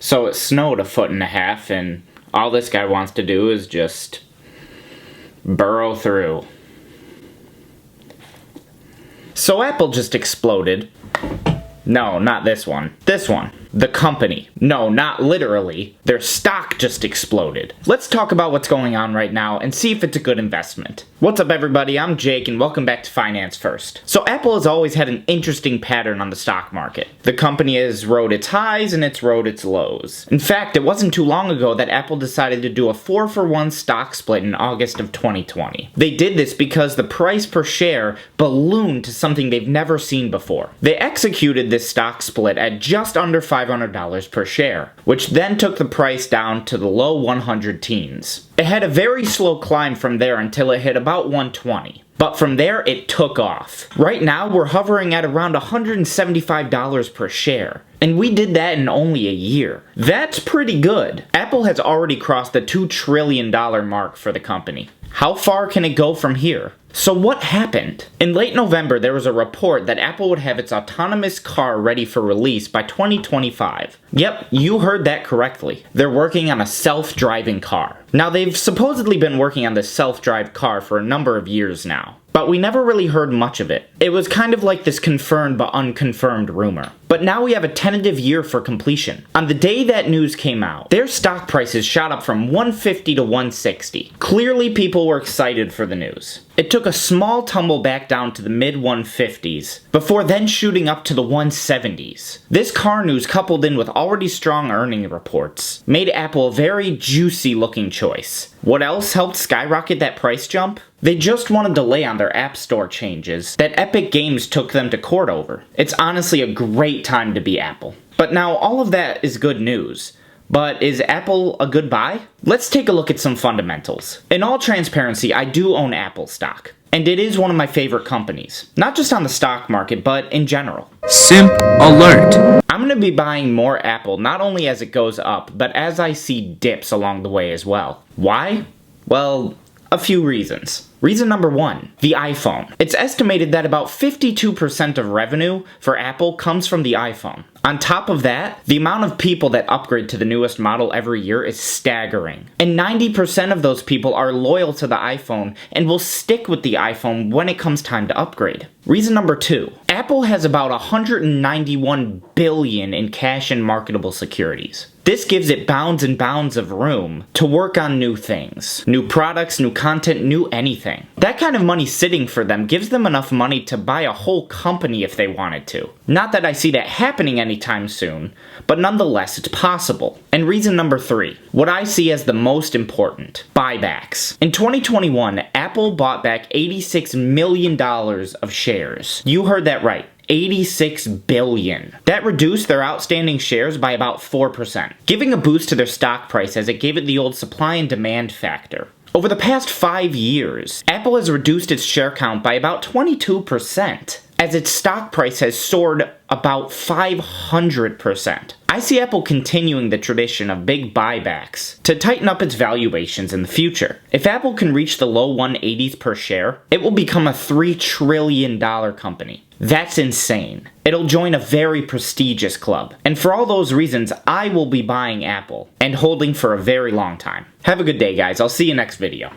So it snowed 1.5 feet, and all this guy wants to do is just burrow through. So Apple just exploded. No, not this one. This one. The company. No, not literally. Their stock just exploded. Let's talk about what's going on right now and see if it's a good investment. What's up, everybody? I'm Jake, and welcome back to Finance First. So Apple has always had an interesting pattern on the stock market. The company has rode its highs and it's rode its lows. In fact, it wasn't too long ago that Apple decided to do a 4-for-1 stock split in August of 2020. They did this because the price per share ballooned to something they've never seen before. They executed this stock split at just under $500 per share, which then took the price down to the low 100 teens. It had a very slow climb from there until it hit about 120. But from there, it took off. Right now, we're hovering at around $175 per share. And we did that in only a year. That's pretty good. Apple has already crossed the $2 trillion mark for the company. How far can it go from here? So what happened? In late November, there was a report that Apple would have its autonomous car ready for release by 2025. Yep, you heard that correctly. They're working on a self-driving car. Now, they've supposedly been working on this self-drive car for a number of years now, but we never really heard much of it. It was kind of like this confirmed but unconfirmed rumor. But now we have a tentative year for completion. On the day that news came out, their stock prices shot up from $150 to $160. Clearly, people were excited for the news. It took a small tumble back down to the mid-150s, before then shooting up to the 170s. This car news, coupled in with already strong earning reports, made Apple a very juicy looking choice. What else helped skyrocket that price jump? They just won a delay on their App Store changes that Epic Games took them to court over. It's honestly a great time to be Apple. But now all of that is good news. But is Apple a good buy? Let's take a look at some fundamentals. In all transparency, I do own Apple stock. And it is one of my favorite companies. Not just on the stock market, but in general. Simp alert! I'm going to be buying more Apple, not only as it goes up, but as I see dips along the way as well. Why? Well, a few reasons. Reason number one, the iPhone. It's estimated that about 52% of revenue for Apple comes from the iPhone. On top of that, the amount of people that upgrade to the newest model every year is staggering. And 90% of those people are loyal to the iPhone and will stick with the iPhone when it comes time to upgrade. Reason number two, Apple has about $191 billion in cash and marketable securities. This gives it bounds and bounds of room to work on new things. New products, new content, new anything. That kind of money sitting for them gives them enough money to buy a whole company if they wanted to. Not that I see that happening anytime soon, but nonetheless, it's possible. And reason number three, what I see as the most important, buybacks. In 2021, Apple bought back $86 million of shares. You heard that right. 86 billion. That reduced their outstanding shares by about 4%, giving a boost to their stock price as it gave it the old supply and demand factor. Over the past 5 years, Apple has reduced its share count by about 22%, as its stock price has soared about 500%. I see Apple continuing the tradition of big buybacks to tighten up its valuations in the future. If Apple can reach the low 180s per share, it will become a $3 trillion company. That's insane. It'll join a very prestigious club. And for all those reasons, I will be buying Apple and holding for a very long time. Have a good day, guys. I'll see you next video.